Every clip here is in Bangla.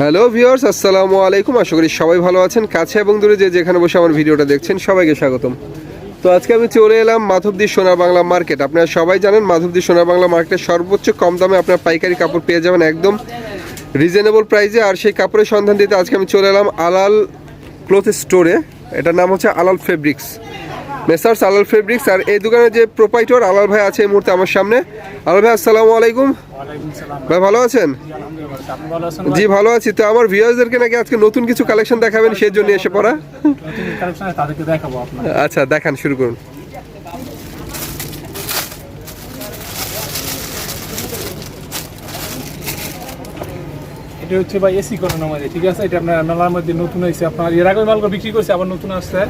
হ্যালো ভিউয়ার্স, আসসালামু আলাইকুম। আশা করি সবাই ভালো আছেন। কাছে এবং দূরে যে যেখানে বসে আমার ভিডিওটা দেখছেন সবাইকে স্বাগতম। তো আজকে আমি চলে এলাম মাধবদী সোনার বাংলা মার্কেট। আপনারা সবাই জানেন মাধবদী সোনার বাংলা মার্কেটে সর্বোচ্চ কম দামে আপনার পাইকারি কাপড় পেয়ে যাবেন একদম রিজনেবল প্রাইসে। আর সেই কাপড়ের সন্ধান দিতে আজকে আমি চলে এলাম আলাল ক্লথ স্টোরে। এটার নাম হচ্ছে আলাল ফেব্রিক্স, মেসার্স আলাল ফেব্রিক্স। আর এই দোকানের যে প্রোপাইটর আলাল ভাই আছে এই মুহূর্তে আমার সামনে। আলাল ভাই, আসসালামু আলাইকুম। ভাই ভালো আছেন? জি ভালো আছি। তো আমার ভিউয়ার্সদেরকে নাকি আজকে নতুন কিছু কালেকশন দেখাবেন, সেই জন্য এসে পড়া। আচ্ছা, দেখান, শুরু করুন। এটা হচ্ছে ভাই এসি কটনের মধ্যে, ঠিক আছে? এটা আপনার মেলার মধ্যে নতুন হয়েছে, আপনার এর আগে মাল বিক্রি করছে, আবার নতুন আসছে।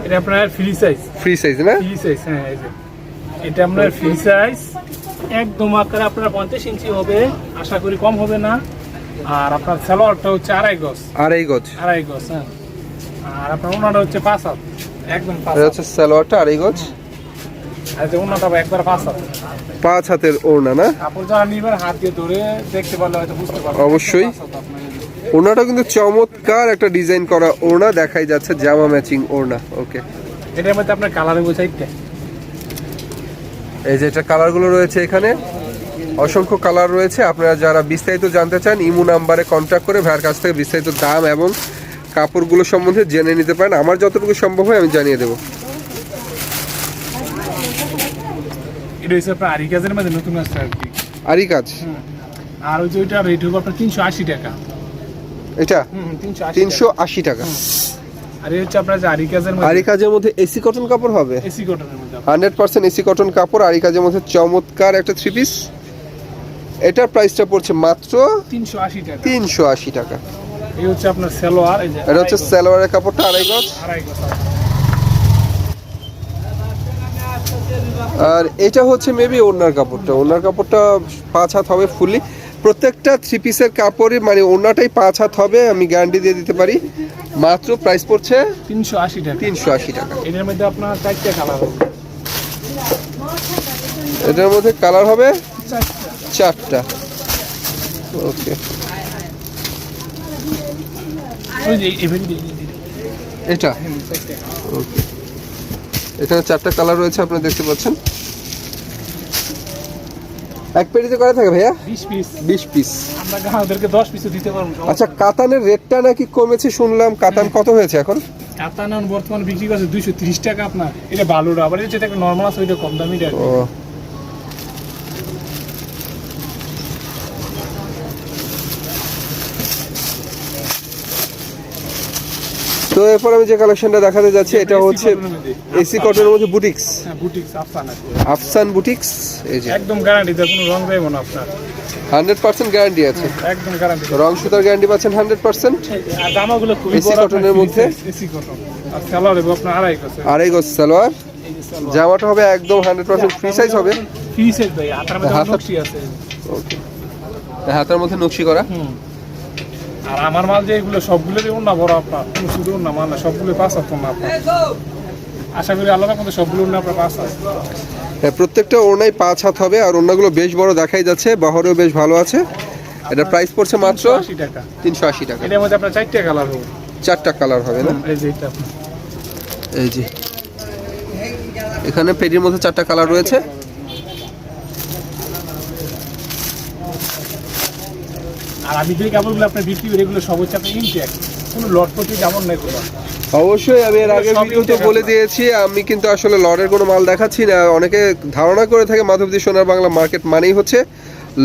এটা আপনার ফ্রি সাইজ না? ফ্রি সাইজ, হ্যাঁ। এই যে এটা আপনার ফ্রি সাইজ, একদম আকারে আপনার 50 ইঞ্চি হবে, আশা করি কম হবে না। আর আপনার সালোয়ারটা হচ্ছে আড়াই গজ, হ্যাঁ। আর আপনার ওনাটা হচ্ছে 5 হাত, একদম 5 হাত। হচ্ছে সালোয়ারটা আড়াই গজ, আর যে ওনাটা একবার 5 হাত, 5 হাতের ওড়না না? কাপড় যারা নিবেন হাত দিয়ে ধরে দেখতে পারলে হয়তো বুঝতে পারবেন। অবশ্যই ওড়নাটা কিন্তু চমৎকার একটা ডিজাইন করা ওড়না দেখাই যাচ্ছে, জামা ম্যাচিং ওড়না। ওকে, এটার মধ্যে আপনার কালার হবে চারটে। এই যে এটা কালারগুলো রয়েছে, এখানে অসংখ্য কালার রয়েছে। আপনারা যারা বিস্তারিত জানতে চান ইমো নাম্বারে কন্ট্যাক্ট করে ভাইয়ের কাছ থেকে বিস্তারিত দাম এবং কাপড়গুলো সম্বন্ধে জেনে নিতে পারেন। আমার যতটুকু সম্ভব হয় আমি জানিয়ে দেবো। এটা হচ্ছে আপনার আরি কাজের মধ্যে নতুন আসছে আর কি, আরি কাজ। আর ওই যে ওইটা রেট হবে আপনার 380 টাকা। এটা 380 টাকা। আর এই হচ্ছে আপনার যে আরি কাজের মধ্যে, আরি কাজের মধ্যে এসি কটন কাপড় হবে, এসি কটনের মধ্যে 100% এসি কটন কাপড়। আরি কাজের মধ্যে চমৎকার একটা থ্রি পিস। এটার প্রাইসটা পড়ছে মাত্র 380 টাকা। 380 টাকা। এই হচ্ছে আপনার সালোয়ার, এই যে এটা হচ্ছে সালোয়ারের কাপড়টা আড়াই গজ। আর এটা হচ্ছে মেবি ওড়নার কাপড়টা। ওড়নার কাপড়টা 5 হাত হবে ফুললি। প্রত্যেকটা থ্রি পিসের কাপড়ে মানে ওড়নাটাই 5 হাত হবে, আমি গ্যারান্টি দিয়ে দিতে পারি। মাত্র প্রাইস পড়ছে 380 টাকা। 380 টাকা। এর মধ্যে আপনার 4টা কালার হবে। এটার মধ্যে কালার হবে 4টা। ওকে, ওই যে এটা ওকে, এখানে 4টা কালার রয়েছে, আপনারা দেখতে পাচ্ছেন। এক পেটিতে করা থাকে ভাইয়া? 20 পিস। আমরা গ্রাহকদেরকে 10 পিসও দিতে পারবো। আচ্ছা, কাতানের রেটটা নাকি কমেছে শুনলাম। কাতান কত হয়েছে এখন? কাতান বর্তমানে বিক্রি করছে 230 টাকা আপনার। এটা ভালোটা, আবার যেটা একটা নরমাল আছে ওইটা কম দামি টাকা। তো এরপর আমি যে কালেকশনটা দেখাতে যাচ্ছি এটা হচ্ছে এসি কটনের মধ্যে বুটিক্স। হ্যাঁ, বুটিক্স আফসান বুটিক্স। এই যে একদম গ্যারান্টি, দেব কোনো রং দেব না আপনার, 100% গ্যারান্টি আছে। একদম গ্যারান্টি। রং সুতার গ্যারান্টি পাচ্ছেন 100%। আর জামাগুলো খুবই এসি কটনের মধ্যে, এসি কটন। আর সালোয়ার হবে আপনার আড়াই গজ সালোয়ার। জামাটা হবে একদম 100% ফ্রি সাইজ হবে। ফ্রি সাইজ ভাই, হাতের মধ্যে নকশি আছে। ওকে, হাতের মধ্যে নকশি করা। আর আমার মাল যে এগুলো সবগুলোরই ওড়না বড় আপনার, কোনো শুধু ওড়না মাল না, সবগুলো 5 হাত না আপনার। আশা করি আল্লাহর মধ্যে সবগুলো ওড়না আপনার 5 হাত। প্রত্যেকটা ওড়নাই 5 হাত হবে। আর ওড়নাগুলো বেশ বড় দেখাই যাচ্ছে, বহরেও বেশ ভালো আছে। এটা প্রাইস পড়ছে মাত্র 380 টাকা। 380 টাকা। এর মধ্যে আপনার 4টা কালার হবে। 4টা কালার হবে না? এই যে এটা আপনার, এই যে এখানে পেটির মধ্যে 4টা কালার রয়েছে। আর আমি যে কাপড়গুলো আপনার বিক্রি করি এগুলো সব হচ্ছে আপনার ইনটেক, কোনো লট প্রতি কাপড় নেই কোনো। অবশ্যই আমি এর আগে ভিডিওতে বলে দিয়েছি, আমি কিন্তু আসলে লটের কোনো মাল দেখাচ্ছি না। অনেকে ধারণা করে থাকে মাধবদী সোনার বাংলা মার্কেট মানেই হচ্ছে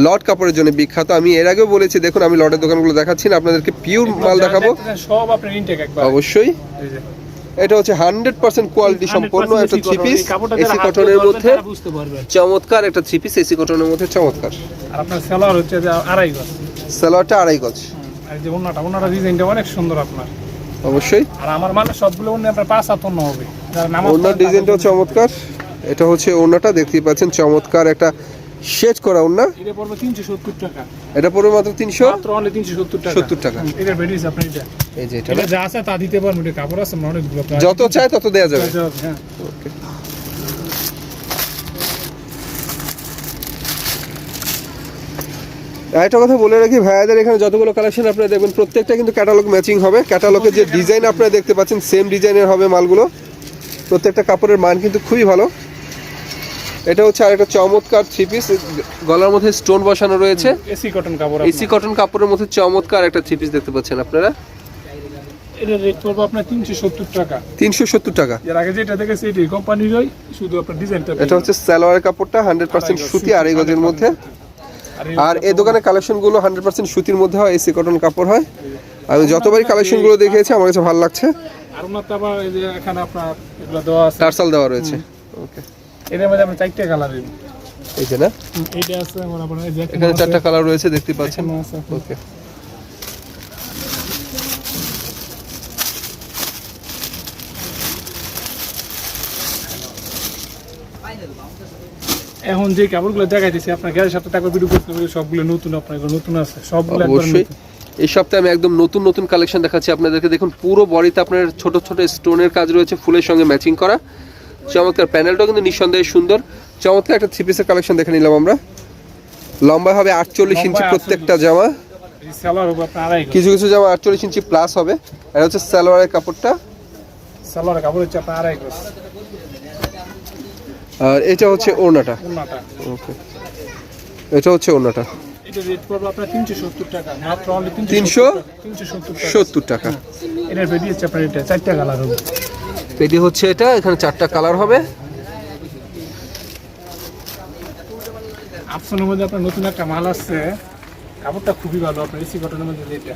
লট কাপড়ের জন্য বিখ্যাত। আমি এর আগেও বলেছি, দেখুন আমি লটের দোকানগুলো দেখাচ্ছি না, আপনাদেরকে পিওর মাল দেখাবো। সব আপনার ইনটেক একবার। অবশ্যই এটা হচ্ছে 100% কোয়ালিটি সম্পন্ন একটা থ্রি পিস এসি কটনের মধ্যে। চমৎকার একটা থ্রি পিস এসি কটনের মধ্যে, চমৎকার। আর আপনার সালোয়ার হচ্ছে যে আড়াই গজ। সালোয়ারটা আড়াই গজ। আর যে ওন্নাটা ডিজাইনটা অনেক সুন্দর আপনার। অবশ্যই। আর আমার মানে সবগুলো ওন্না আপনার 5 হাত ওন্না হবে। ওন্নার ডিজাইনটাও চমৎকার। এটা হচ্ছে ওন্নাটা, দেখতেই পাচ্ছেন চমৎকার একটা শেড করা ওন্না। এটা পড়বে 370 টাকা। এটা পড়বে মাত্র 370 টাকা। 70 টাকা। এটা ভেরিস আপনি এটা। এই যে এটা যা আছে তা দিতে পারবেন, এটা কাপড় আছে অনেকগুলো, যত চাই তত দেয়া যাবে। হ্যাঁ, ওকে। একটা কথা বলে রাখি, ভাইয়াদের এখানে যতগুলো কালেকশন আপনারা দেখবেন প্রত্যেকটা কিন্তু ক্যাটালগ ম্যাচিং হবে। ক্যাটালগের যে ডিজাইন আপনারা দেখতে পাচ্ছেন সেম ডিজাইনের হবে মালগুলো। প্রত্যেকটা কাপড়ের মান কিন্তু খুবই ভালো। এটা হচ্ছে আরেকটা চমৎকার থ্রি পিস, গলার মধ্যে স্টোন বসানো রয়েছে। এসি কটন কাপড়, এসি কটন কাপড়ের মধ্যে চমৎকার একটা থ্রি পিস দেখতে পাচ্ছেন আপনারা। এটা রেট পড়বে আপনার 370 টাকা। 370 টাকা। এর আগে যেটা দেখেছি এটি কোম্পানিরই, শুধু আপনার ডিজাইনটা। এটা হচ্ছে সালোয়ারের কাপড়টা 100% সুতি, আড়াই গজের মধ্যে। আর এই দোকানের কালেকশনগুলো 100% সুতির মধ্যে হয়, এসি কটন কাপড় হয়। আমি যতবারই কালেকশনগুলো দেখিয়েছি আমার কাছে ভালো লাগছে। আর ওনাতে আবার এই যে এখানে আপনার এগুলো দেওয়া আছে, টার্সাল দেওয়া রয়েছে। ওকে, এর মধ্যে আমরা 4টা কালার এই এই যে না, এইটা আছে আমার আপনার এই যে এখানে 4টা কালার রয়েছে দেখতে পাচ্ছেন। ওকে, এখন যে কাপড়গুলো দেখাইতেছি আপনার গ্যারের সাথে টাকা ভিডিও করতে হবে, সবগুলো নতুন, আপনার এগুলো নতুন আছে সবগুলো একবার অবশ্যই। নতুন। এই সপ্তাহে আমি একদম নতুন নতুন কালেকশন দেখাচ্ছি আপনাদেরকে। দেখুন পুরো বডিতে আপনার ছোট ছোট স্টোনের কাজ রয়েছে, ফুলের সঙ্গে ম্যাচিং করা। চমৎকার প্যানেলটাও কিন্তু নিঃসন্দেহে সুন্দর। চমৎকার একটা থ্রি পিসের কালেকশন দেখে নিলাম আমরা। লম্বা হবে 48 ইঞ্চি প্রত্যেকটা জামা। এই সালোয়ার হবে আপনার আড়াই গজ। কিছু কিছু জামা 48 ইঞ্চি প্লাস হবে। এটা হচ্ছে সালোয়ারের কাপড়টা, সালোয়ারের কাপড় হচ্ছে আপনার আড়াই গজ। আর এটা হচ্ছে ওড়নাটা। ওনাটা ওকে, এটা হচ্ছে ওড়নাটা। এটা রেট পড়বে আপনার 370 টাকা, মাত্র অনলি 370 টাকা। এটার বেডি হচ্ছে আপনার এটা 4টা কালার হবে। পেটি হচ্ছে এটা, এখানে 4টা কালার হবে। আফসানের মধ্যে আপনার নতুন একটা মাল আসছে, কাপড়টা খুবই ভালো আপনার এসি কটনের মধ্যে। এটা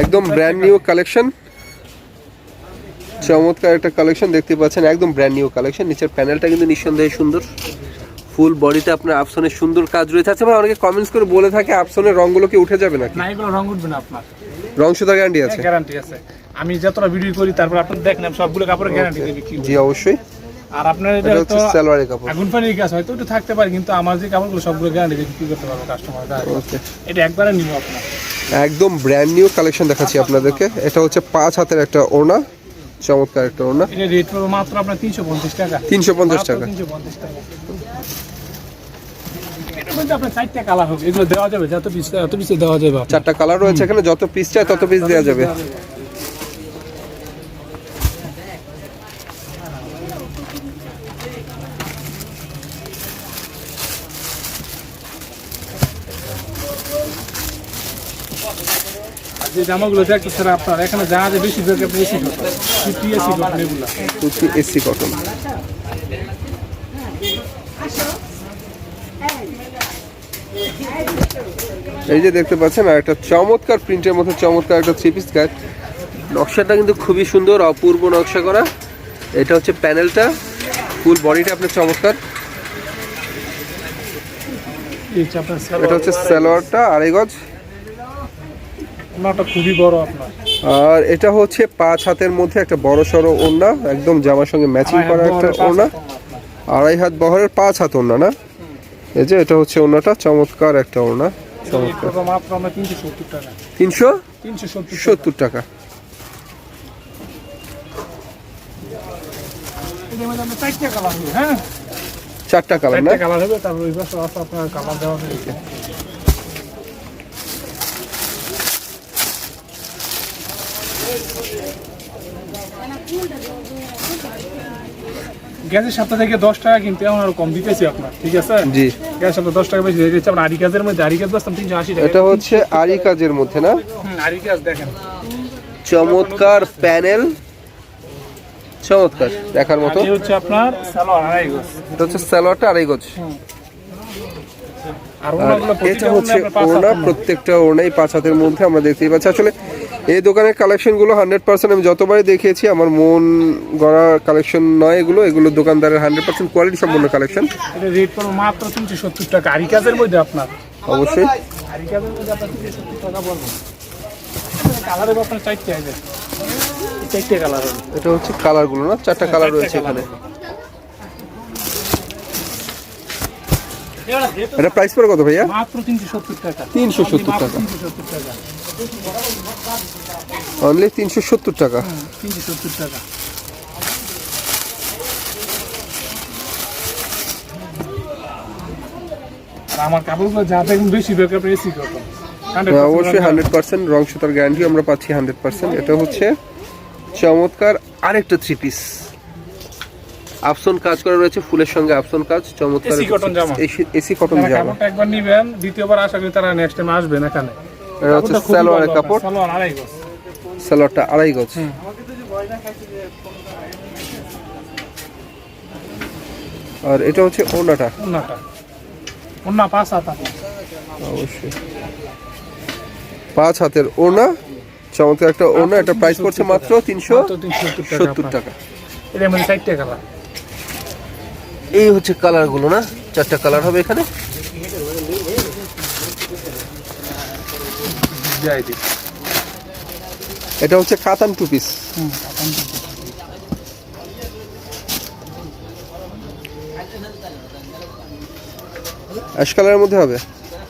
একদম ব্র্যান্ড নিউ কালেকশন। চমৎকার একটা কালেকশন দেখতে পাচ্ছেন, একদম ব্র্যান্ড নিউ কালেকশন। নিচের প্যানেলটা কিন্তু নিঃসন্দেহে সুন্দর। ফুল বডিতে আপনার আফসনের সুন্দর কাজ রয়েছে। আচ্ছা ভাই, অনেকে কমেন্টস করে বলে থাকে আফসনের রংগুলো কি উঠে যাবে নাকি? না, এগুলো রং উঠবে না আপনার, রং সুতার গ্যারান্টি আছে? গ্যারান্টি আছে। আমি যতটা ভিডিও করি তারপর আপনি দেখেন সবগুলো কাপড়ের গ্যারান্টি দেবে কি। জি অবশ্যই। আর আপনার এটা এটা হচ্ছে তো সালোয়ারের কাপড়। আগুন পানির কাজ হয়তো একটু থাকতে পারে, কিন্তু আমার যে কাপড়গুলো সবগুলো গ্যারান্টি দিয়ে বিক্রি করতে পারবো কাস্টমার। ওকে, এটা একবারে নিব আপনার। একদম ব্র্যান্ড নিউ কালেকশন দেখাচ্ছি আপনাদেরকে। এটা হচ্ছে 5 হাতের একটা ওড়না, চমৎকার একটা ওড়না। এটা রেট পড়বে মাত্র আপনার 350 টাকা। 350 টাকা। 350 টাকা। এটার মধ্যে আপনার 4টা কালার হবে, এগুলো দেওয়া যাবে যত পিস তত পিস দেওয়া যাবে আপনার। 4টা কালার রয়েছে এখানে, যত পিস চাই তত পিস দেওয়া যাবে। যে জামাগুলো দেখতেছেন আপনার এখানে যা আছে বেশিরভাগ আপনি এসি কটন, এসি কটন এগুলো। সুতি এসি কটন। এই যে দেখতে পাচ্ছেন, আর একটা চমৎকার প্রিন্টের মধ্যে চমৎকার একটা থ্রি পিস গায়ে। নকশাটা কিন্তু খুবই সুন্দর, অপূর্ব নকশা করা। এটা হচ্ছে প্যানেলটা, ফুল বডিটা আপনার চমৎকার। এটা হচ্ছে সালোয়ারটা আড়াই গজ। ওনাটা খুবই বড় আপনার। আর এটা হচ্ছে 5 হাতের মধ্যে একটা বড় সড়ো ওড়না, একদম জামার সঙ্গে ম্যাচিং করা একটা ওড়না। 2.5 হাত বহরের 5 হাত ওড়না না? এই যে এটা হচ্ছে ওড়নাটা, চমৎকার একটা ওড়না। চমৎকার। মাত্র আমরা 370 টাকা। 370 টাকা। এর মধ্যে আমরা 4টা কালার হবে। হ্যাঁ, 4টা কালার না? 4টা কালার হবে। তারপর ওই পাশে আছে আপনার কালার দেওয়া হবে। গ্যাসের সাথে থেকে 10 টাকা কিন্তু এখন আরো কম দিতেছি আপনার, ঠিক আছে? জি। গ্যাসের সাথে 10 টাকা বেশি দিয়ে দিচ্ছি আপনার। আরি কাজের মধ্যে আরি কাজ বাস্তব 380 টাকা। এটা হচ্ছে আরি কাজের মধ্যে না? আরি কাজ দেখেন, চমৎকার প্যানেল, চমৎকার দেখার মতো। এই হচ্ছে আপনার সালোয়ার আড়াই গজ। এটা হচ্ছে সালোয়ারটা আড়াই গজ। আর আর ওনাগুলো এটা হচ্ছে ওড়না, প্রত্যেকটা ওড়নাই 5 হাতের মধ্যে আমরা দেখতেই পাচ্ছি। আসলে এই দোকানের কালেকশনগুলো 100% আমি যতবারই দেখিয়েছি আমার মন গড়া কালেকশন নয় এগুলো। এগুলো দোকানদারের 100% কোয়ালিটি সম্পন্ন কালেকশন। এটা রেট পড়বে মাত্র 370 টাকা। আরি কাজের মধ্যে আপনার, অবশ্যই আরি কাজের মধ্যে আপনার 370 টাকা পড়বে। কালার হবে আপনার 4টা আছে, 4টা কালার হবে। এটা হচ্ছে কালারগুলো না? 4টা কালার রয়েছে এখানে। এটা প্রাইস পড়ে কত ভাইয়া? মাত্র 370 টাকা। 370 টাকা। 370 টাকা। অনলি 370 টাকা। 370 টাকা। আমার কাপড়গুলো যা দেখুন বেশি বেকার আপনি এসি কটন অবশ্যই 100% রং সুতার গ্যারান্টি আমরা পাচ্ছি 100%। এটা হচ্ছে চমৎকার আরেকটা থ্রি পিস, আফসন কাজ করা রয়েছে, ফুলের সঙ্গে আফসন কাজ, চমৎকার এসি কটন জামা। এসি কটন জামা। কাপড়টা একবার নেবেন, দ্বিতীয়বার আশা করি তারা নেক্সট টাইম আসবেন এখানে। এটা হচ্ছে সালোয়ারের কাপড়, সালোয়ার আড়াই গজ, সালোয়ারটা আড়াই গজ। আর এটা হচ্ছে ওড়নাটা, ওড়না 5 হাত অবশ্যই 5 হাতের ওড়না, চমৎকার একটা ওড়না। এটা প্রাইস পড়ছে মাত্র 370 টাকা। এর মধ্যে 4টা কালার। এই হচ্ছে কালারগুলো না, 4টা কালার হবে এখানে। এটা হচ্ছে কাতান টু পিস। অ্যাশ কালারের মধ্যে হবে।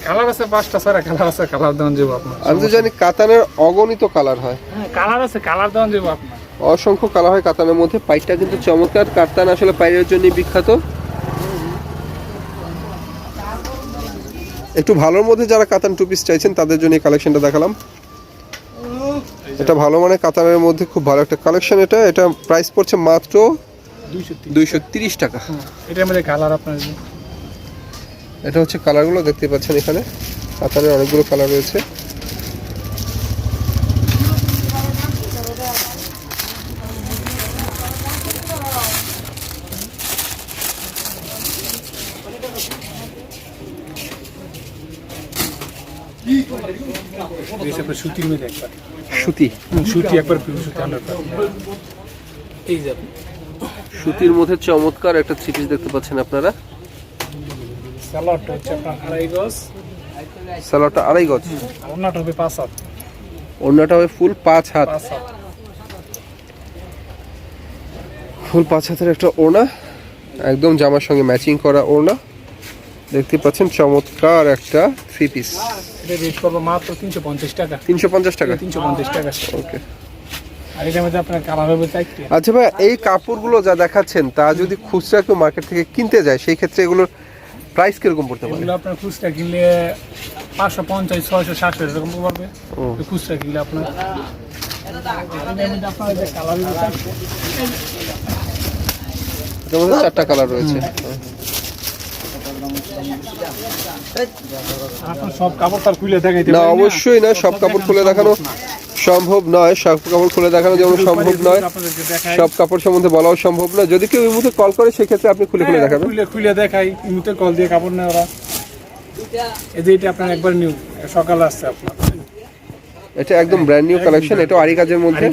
কালার আছে 5টা, সারা কালার আছে, কালার দেন যাব আপনার। আমি তো জানি কাতানের অগণিত কালার হয়। কালার আছে, কালার দেন যাব আপনার। অসংখ্য কালার হয় কাতানের মধ্যে। পাইটটা কিন্তু চমৎকার, কাতান আসলে পাইরের জন্য বিখ্যাত। একটু ভালোর মধ্যে যারা কাতান টু পিস চাইছেন তাদের জন্য এই কালেকশনটা দেখালাম। এটা ভালো মানে কাতানের মধ্যে খুব ভালো একটা কালেকশন। এটা প্রাইস পড়ছে মাত্র 230 টাকা। এটার মধ্যে কালার আপনার, এটা হচ্ছে কালারগুলো দেখতে পাচ্ছেন এখানে, কাতানের অনেকগুলো কালার রয়েছে। সুতির মধ্যে একবার সুতি একবার সুতি 100%। এই যাবে সুতির মধ্যে চমৎকার একটা থ্রি পিস দেখতে পাচ্ছেন আপনারা। সালোয়ারটা হচ্ছে আপনার আড়াই গজ, সালোয়ারটা আড়াই গজ, ওড়নাটা হবে 5 হাত, ওড়নাটা হবে ফুল 5 হাত, ফুল 5 হাতের একটা ওড়না, একদম জামার সঙ্গে ম্যাচিং করা ওড়না। দেখতে পাচ্ছেন চমৎকার একটা থ্রি পিস। এটা রেট করব মাত্র 350 টাকা। 350 টাকা, 350 টাকা। ওকে। আর এটার মধ্যে আপনার কালার হবে 4টা। আচ্ছা ভাই, এই কাপড়গুলো যা দেখাচ্ছেন তা যদি খুচরা কেউ মার্কেট থেকে কিনতে যায় সেই ক্ষেত্রে এগুলোর প্রাইস কিরকম পড়তে পারে? এগুলো আপনার খুচরা কিনলে 550, 600, 700 এরকম পড়বে খুচরা কিনলে আপনার। এটার মধ্যে 4টা কালার রয়েছে। আপনার সব কাপড় তার খুলে দেখাইতে না, অবশ্যই না, সব কাপড় খুলে দেখানো সম্ভব নয়। সব কাপড় খুলে দেখানো যেমন সম্ভব নয়, সব কাপড় সম্বন্ধে বলাও সম্ভব নয়। যদি কেউ এই মুহূর্তে কল করে সেক্ষেত্রে আপনি খুলে খুলে দেখাবেন। খুলে দেখাই, এই মুহূর্তে কল দিয়ে কাপড় নেয় ওরা। এই যে এটা আপনার একবার নিউ, সকালে আসছে আপনার। এটা একদম ব্র্যান্ড নিউ কালেকশন। এটাও আরি কাজের মধ্যে,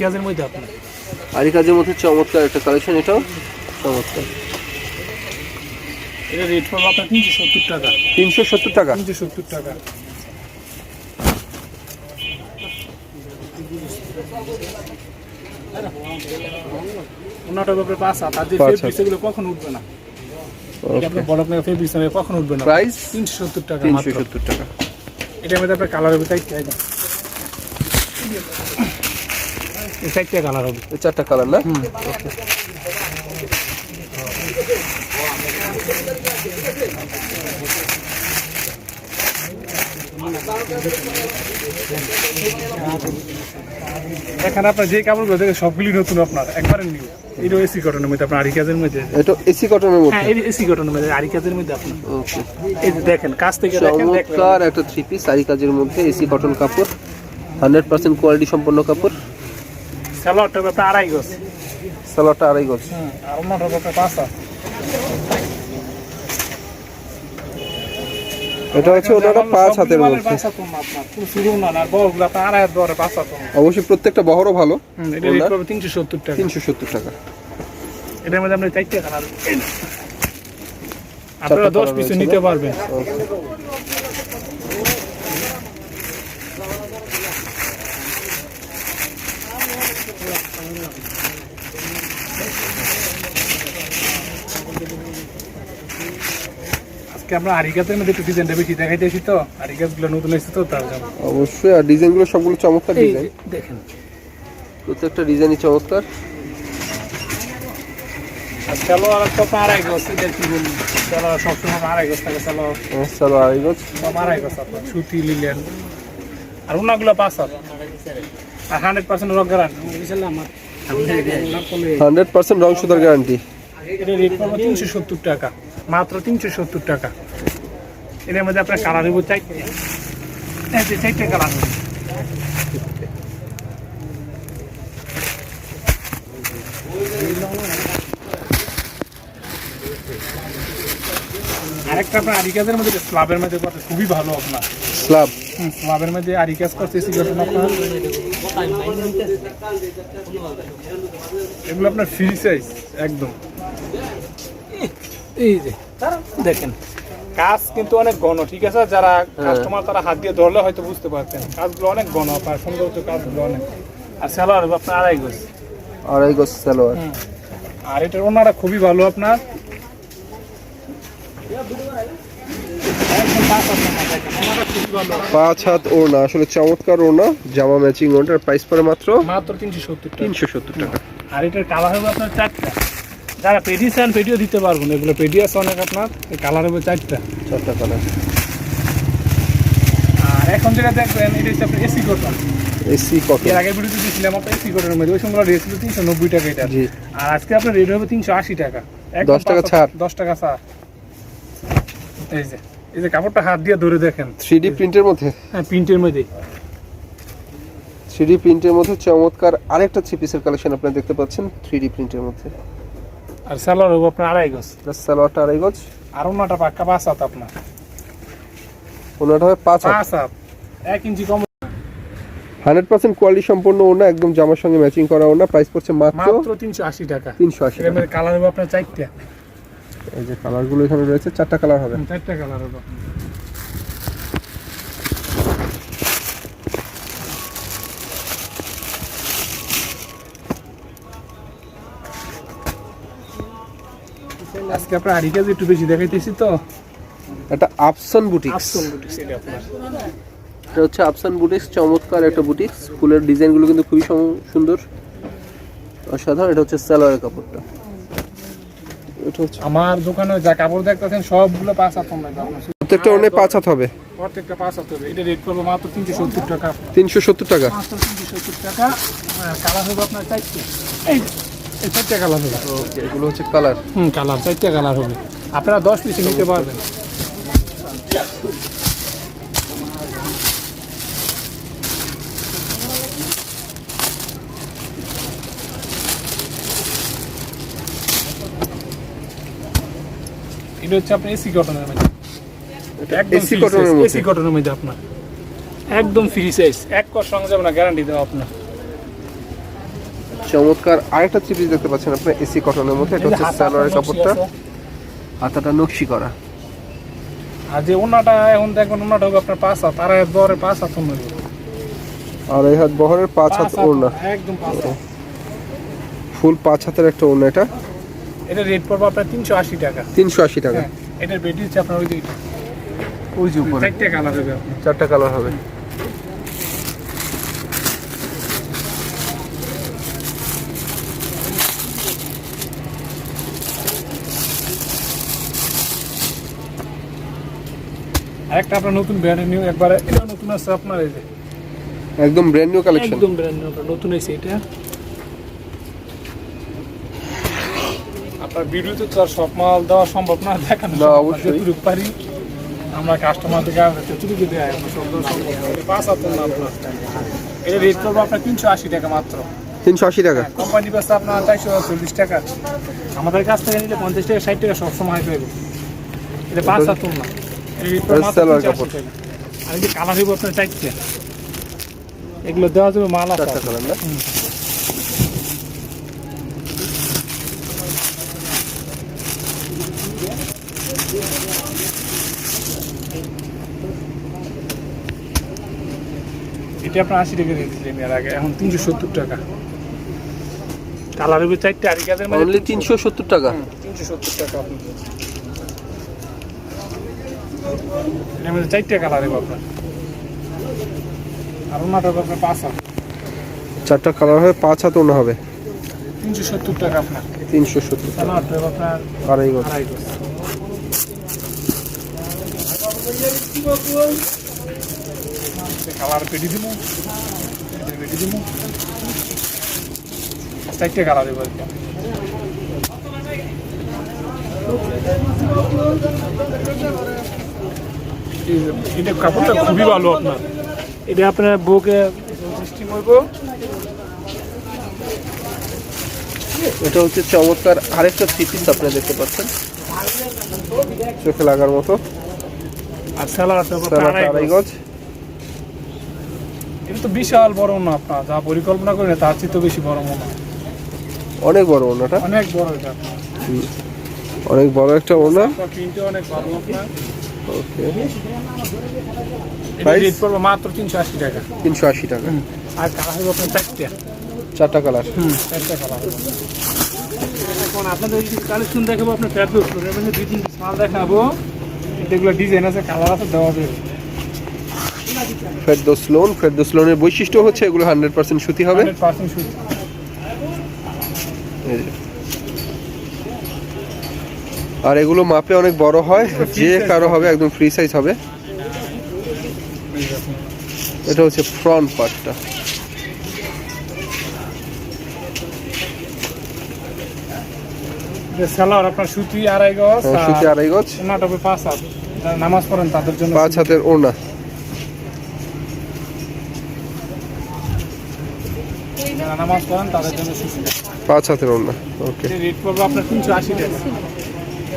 আপনার আরি কাজের মধ্যে চমৎকার একটা কালেকশন। এটাও চমৎকার। এটা রেট পড়বে আপনার 370 টাকা। 370 টাকা, 370 টাকা। ওনাটা ব্যাপারে 5 হাত, আর যে ফেব্রিক সেগুলো কখন উঠবে না। এটা আপনার বড় আপনার ফেব্রিক সেগুলো কখন উঠবে না। প্রাইস 370 টাকা, 370 টাকা। এটার মধ্যে আপনার কালার হবে 4টা। এই 4টা কালার হবে, এই 4টা কালার না? এখানে আপনার যে কাপড়গুলো দেখে সবগুলি নতুন, আপনার একবারে নিউ। এটা এসি কটনের মধ্যে, আপনার আরি কাজের মধ্যে। এটা এসি কটনের মধ্যে? হ্যাঁ, এটা এসি কটনের মধ্যে, আরি কাজের মধ্যে আপনার। ওকে, এই যে দেখেন কাজ থেকে দেখেন, চমৎকার একটা থ্রি পিস আরি কাজের মধ্যে, এসি কটন কাপড়, 100% কোয়ালিটি সম্পন্ন কাপড়। সালোয়ারটা আপনার আড়াই গজ, সালোয়ারটা আড়াই গজ, আর ওনাটা আপনার 5 হাত। এটা হচ্ছে ওনাটা 5 হাতের মধ্যে। 5 হাত আপনার পুরো শুরু না, আর বড়গুলো আপনার আড়াই হাত বড়, 5 হাত। অবশ্যই প্রত্যেকটা বহরও ভালো। এটা রেট করবে 370 টাকা। 370 টাকা। এটার মধ্যে আপনি 4টা কালার, আপনারা 10 পিস নিতে পারবেন। আজকে আমরা আরিকাতের মধ্যে একটু ডিজাইনটা বেশি দেখাইতেছি, তো আরিকাতগুলো নতুন এসেছে তো তার জন্য। অবশ্যই, আর ডিজাইনগুলো সবগুলো চমৎকার ডিজাইন। দেখেন প্রত্যেকটা ডিজাইনই চমৎকার। আর সালোয়ার তো আপনার আড়াই গজ, এটা কি বলুন, সালোয়ার সবসময় আড়াই গজ থাকে, সালোয়ার চলো আড়াই গজ, সব আড়াই গজ আপনার সুতি লিলেন। আর ওনাগুলো 5 হাত আর 100% রক গ্যারান্টি। 100% রং সুতার গ্যারান্টি। এটা রেট পড়বে 370 টাকা, মাত্র 370 টাকা। এর মধ্যে আপনার কালার হইব 4টে, এই যে 4টে কালার হবে। আরেকটা আপনার আরিকাজের মধ্যে স্ল্যাবের মধ্যে করতে খুবই ভালো আপনার স্ল্যাব। স্ল্যাবের মধ্যে আরিকাজ করতেছি যখন আপনার এগুলো আপনার ফ্রি সাইজ একদম। এই যে দেখেন কাজ কিন্তু অনেক ঘন, ঠিক আছে, যারা কাস্টমার তারা হাত দিয়ে ধরলে হয়তো বুঝতে পারতেন কাজগুলো অনেক ঘন আপনার, সৌন্দর্য কাজগুলো অনেক। আর সালোয়ার হবে আপনার আড়াই গজ, আড়াই গজ সালোয়ার। আর এটার ওনারা খুবই ভালো আপনার, একদম 5 হাত ওড়না, আসলে চমৎকার ওড়না, জামা ম্যাচিং ওড়নার প্রাইস পড়ে মাত্র 370 টাকা। 370 টাকা। আর এটার কালার হবে আপনার 4টা, যারা পেডি চান পেডিও দিতে পারবেন, এগুলো পেডি আছে অনেক আপনার, কালার হবে 4টা কালার। আর এখন যেটা দেখবেন এটা হচ্ছে আপনার এসি কটন। এসি কটন, এর আগে ভিডিওতে দিয়েছিলাম আপনার এসি কটনের মধ্যে, ওই সময় রেট ছিল 390 টাকা এটা। জি। আর আজকে আপনার রেট হবে 380 টাকা, 10 টাকা ছাড়। 10 টাকা ছাড়। এই যে কাপড়টা হাত দিয়ে ধরে দেখেন, 3D প্রিন্টের মধ্যে, হ্যাঁ প্রিন্টের মধ্যে, 3D প্রিন্টের মধ্যে চমৎকার আরেকটা 3 পিসের কালেকশন আপনারা দেখতে পাচ্ছেন 3D প্রিন্টের মধ্যে। আর সালোয়ার হবে আপনার আড়াই গজ, সালোয়ারটা আড়াই গজ, আর ওনাটা পাক্কা 5 হাত আপনার, ওনাটা হবে 5 হাত, 5 হাত 1 ইঞ্চি কম। 100% কোয়ালিটি সম্পন্ন ওড়না, একদম জামার সঙ্গে ম্যাচিং করা ওড়না, প্রাইস পড়ছে মাত্র 380 টাকা। 380 এর টাকা। মধ্যে কালার হবে আপনার 4টা, এই যে কালারগুলো এখানে রয়েছে, 4টা কালার হবে। 4টা কালার হবে আপনার। আজকে আপনার আরিকাজ একটু বেশি দেখাইতেছি তো, এটা আফসান বুটিক্স। আফসান বুটিক্স এটা আপনার, এটা হচ্ছে আফসান বুটিক্স, চমৎকার একটা বুটিক্স, ফুলের ডিজাইনগুলো কিন্তু খুবই সুন্দর, অসাধারণ। এটা হচ্ছে সালোয়ারের কাপড়টা, এটা হচ্ছে আমার দোকানে যা কাপড় দেখতেছেন সবগুলো 5 হাত কম লাগবে আপনার, প্রত্যেকটা ওড়নায় 5 হাত হবে, প্রত্যেকটা 5 হাত হবে। এটা রেট করবো মাত্র 370 টাকা, 370 টাকা। মাত্র 370 টাকা। কালার হবে আপনার 4টে, এই 4টা কালার হবে। ওকে, এগুলো হচ্ছে কালার। কালার 4টা কালার হবে, আপনারা 10 পিস নিতে পারবেন। এটা হচ্ছে আপনার এসি কটনের মধ্যে, এসি কটনের মধ্যে, এসি কটনের মধ্যে আপনার একদম ফ্রি সাইজ, এক কর সঙ্গে যাবে না, গ্যারান্টি দেওয়া আপনার। চমৎকার আরেকটা 3 পিস দেখতে পাচ্ছেন আপনারা এসি কটনের মধ্যে, এটা হচ্ছে সালোয়ারের কাপড়টা, হাতাটা নকশি করা। আর যে ওনাটা এখন দেখবেন, ওনাটা হবে আপনার 5 হাত, আর এর বহরে 5 হাত হবে, আর এই হাত বহরের 5 হাত ওড়না, একদম 5 হাত। ফুল 5 হাতের একটা ওড়না। এটা রেট পড়বে আপনার 380 টাকা। 380 টাকা। হ্যাঁ, এটার বেটি হচ্ছে আপনার ওই যে ওই যে উপরে 4টা কালার হবে আপনার, 4টা কালার হবে। আরেকটা আপনার নতুন ব্র্যান্ড নিউ, একবারে এটা নতুন আছে আপনার, এই যে একদম ব্র্যান্ড নিউ কালেকশন, একদম ব্র্যান্ড নিউ নতুন আছে এটা। আপনার ভিডিওতে তো আর সব মাল দেওয়া সম্ভব না, দেখানো না, অবশ্যই। যতটুকু পারি আমরা কাস্টমারদেরকে যতটুকু দেয় আমরা সব দেওয়া সম্ভব না। এটা 5 হাত না আপনার, এটা রেট করবো আপনার 380 টাকা মাত্র, 380 টাকা। কোম্পানি পাশে আপনার 440 টাকা, আমাদের কাছ থেকে নিলে 50 টাকা 60 টাকা সবসময় পাইব। এটা 5 হাত না, এটা রেট করবো মাত্র 380 টাকা। আর এই যে কালার হইব আপনার 4টা, এগুলো দেওয়া যাবে মাল আছে 4টা কালার না? এটা আপনার 80 টাকা দিয়ে দিলেন এর আগে, এখন 370 টাকা। কালার হবে 4টা, আরিকাজের মধ্যে অনলি 370 টাকা। 370 টাকা আপনার, এর মধ্যে 4টা কালার হবে আপনার, আর ওনাটা হবে আপনার 5 হাত, 4টা কালার হবে, 5 হাত ওড়না হবে। 370 টাকা আপনার। 370 সালোয়ারটা হবে আপনার আড়াই গজ। আড়াই গজ। কালার পেটি দিব, পেটি দিব, চারটে কালার দেবো আর কি। এটা কাপড়টা খুবই ভালো আপনার, এটা আপনার বউকে বৃষ্টি করবো। এটা হচ্ছে চমৎকার আরেকটা থ্রি পিস আপনারা দেখতে পাচ্ছেন, চোখে লাগার মতো। আর সালোয়ারটা আড়াই গজ। এটা তো বিশাল বড় না, আপনার যা পরিকল্পনা করেন তার চেয়ে তো বেশি বড় মনে হয়, অনেক বড় ওনাটা, অনেক বড় এটা আপনার। অনেক বড় একটা ওনা। প্রিন্টও অনেক ভালো আপনার। ওকে, এটা রেট পড়বে মাত্র 380 টাকা। 380 টাকা। আর কালার হবে আপনার চারটা কালার। চারটা কালার। এখন আপনাদের কালেকশন দেখাবো, আপনার ফেরদৌস লোনের মধ্যে 2-3 পিস মাল দেখাবো। এগুলো ডিজাইন আছে, কালার আছে, দেওয়া যাবে। ফেরদৌস লোনের বৈশিষ্ট্য হচ্ছে এগুলো 100% সুতি হবে। 100% সুতি। এই যে। আর এগুলো মাপে অনেক বড় হয়, যে কারো হবে একদম ফ্রি সাইজ হবে। এটা হচ্ছে ফ্রন্ট পার্টটা। সালোয়ার আপনার সুতি আড়াই গজ, সুতি আড়াই গজ। ওনাটা হবে 5 হাত, যারা নামাজ পড়েন তাদের জন্য 5 হাতের ওড়না। যারা নামাজ পড়েন তাদের জন্য সুতি। 5 হাতের ওড়না। ওকে, রেট পড়বে আপনার 380 টাকা।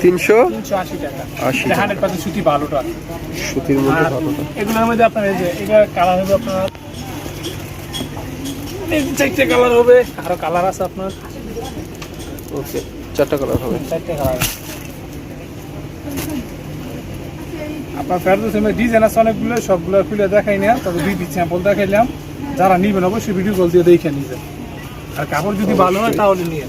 380 টাকা। 80 এটা 100% সুতি ভালোটা। সুতির মধ্যে আর ভালোটা। এগুলোর মধ্যে আপনার এই যে এটা কালার হবে আপনার, এই 4টে কালার হবে, আরো কালার আছে আপনার। ওকে, 4টা কালার হবে। 4টে কালার আপনার ফেরদৌসের মধ্যে ডিজাইন আছে অনেকগুলো, সবগুলো খুলে দেখাই না, তবে 2 পিস স্যাম্পল দেখাইলাম। যারা নিবেন অবশ্যই ভিডিও কল দিয়ে দেখে নিবেন, আর কাপড় যদি ভালো হয় তাহলে নিয়ে।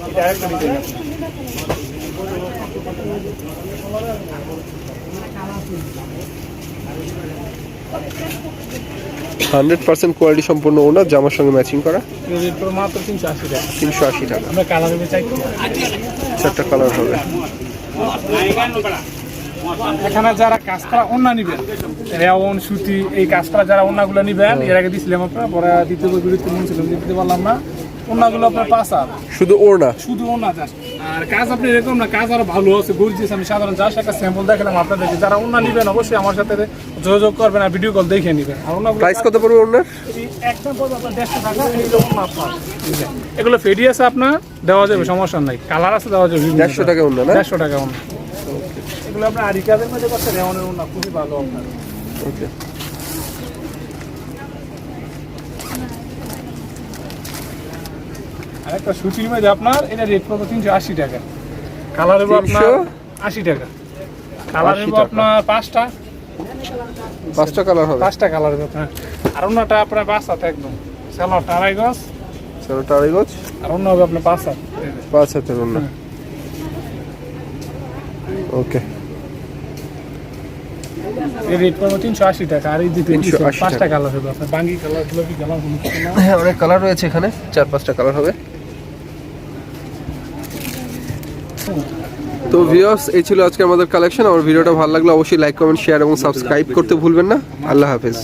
এটা আরেকটা ডিজাইন আছে। 100% কোয়ালিটি সম্পূর্ণ ওনা, জামার সঙ্গে ম্যাচিং করা। রেট পড়বে মাত্র 380 টাকা। 380 টাকা। আমরা কালার হবে 4টে। 4টা কালার হবে। এখানে যারা কাজ করা ওন্না নিবেন, রেওন সুতি এই কাজ করা যারা ওন্নাগুলো নিবেন, এর আগে দিছিলাম আপনার, পরে দ্বিতীয় বিরতি মন ছিল দিতে পারলাম না। ওন্নাগুলো আপনার 5 হাত, শুধু ওড়না। শুধু ওন্না জাস্ট। আর কাজ আপনি এরকম না, কাজ আরো ভালো আছে, গর্জিয়াস। আমি সাধারণ জাস্ট একটা স্যাম্পল দেখালাম আপনাদেরকে। যারা ওন্না নিবেন অবশ্যই আমার সাথে যোগাযোগ করবেন আর ভিডিও কল দেখে নিবেন। আর ওন্নাগুলো প্রাইস কত পড়বে ওড়নার? একদম পড়বে আপনার 150 টাকা। এই যে ওন্না আপনার, এগুলো ফেডি আছে আপনার, দেওয়া যাবে, সমস্যা নাই। কালার আছে, দেওয়া যাবে। 150 টাকা ওড়না না? 150 টাকা ওন্না। এগুলো আপনার আরি কাজের মধ্যে করতে রেওনের ওন্না খুবই ভালো আপনার। ওকে, আর একটা সুতির মধ্যে আপনার এটা রেট পড়বে 380 টাকা। কালার হবে আপনার 80 টাকা। কালার হবে আপনার 5টা। 5টা কালার হবে। 5টা কালার হবে আপনার। আর ওন্নাটা আপনার 5 হাত একদম। সালোয়ারটা আড়াই গজ, সালোয়ারটা আড়াই গজ। আর ওন্না হবে আপনার 5 হাত। 5 হাতের ওড়না। ওকে, এর রেট পড়বে 380 টাকা। আর এই যে 380 5টা কালার হবে আপনার। বাঙ্গি কালার, গোলাপি কালার, হলুদ কালার। হ্যাঁ অনেক কালার রয়েছে এখানে, 4-5টা কালার হবে। তো ভিউয়ার্স, এই ছিল আজকে আমাদের কালেকশন। আমার ভিডিওটা ভালো লাগলে অবশ্যই লাইক, কমেন্ট, শেয়ার এবং সাবস্ক্রাইব করতে ভুলবেন না। আল্লাহ হাফেজ।